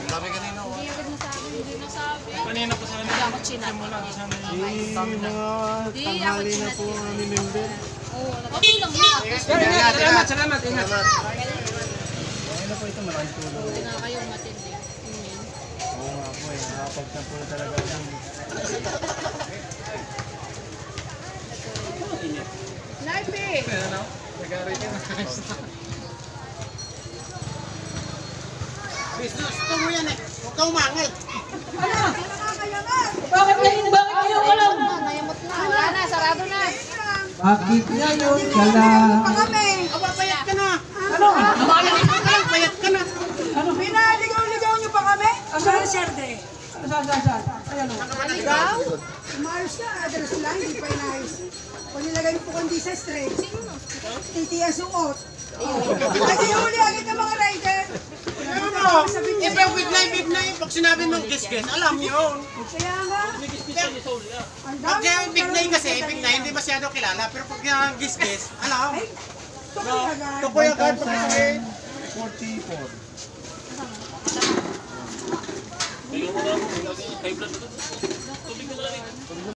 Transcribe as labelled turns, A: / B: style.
A: Sabi kanina ko.
B: Hindi nasabi.
C: Kanina pa sana.
B: Hindi ako chinat.
D: Mga tanghali na po ang aming member.
B: Okay lang yun.
C: Salamat. Ingat.
D: Ayun na po ito, maraming tulong.
B: Hindi na kayo matindi.
D: Oo nga po eh, nakapag na po talaga yan.
B: Life
A: Gusto mo yan eh. Huwag ka umangit.
B: Bakit kayo ka lang? Nayamot na. Wala na, sarado na.
D: Bakit ngayon ka na?
A: Aba, payat ka na.
E: Ano?
A: Payat ka na.
E: Pinaligaw-ligaw niyo pa kami? Serde. Saan? Ayan o.
B: Aligaw?
E: Umayos na, adalas sila, hindi pa inayos. Kung nilagay mo po kundi sa straight, titiya suot. Kasi huli agad ng mga rider.
A: Ano mo? Iba big na yun. Pag sinabi mong ges-ges, alam yun.
E: Kaya nga, ang
A: Pag
E: dami.
A: big na kasi, big na hindi masyado kilala. Pero pag ges-ges, alam.
E: Ay, tukoy agad.
A: Tukoy agad pag kasi.
D: 44.
C: Kayo mo na. High blood. Tubig na lang.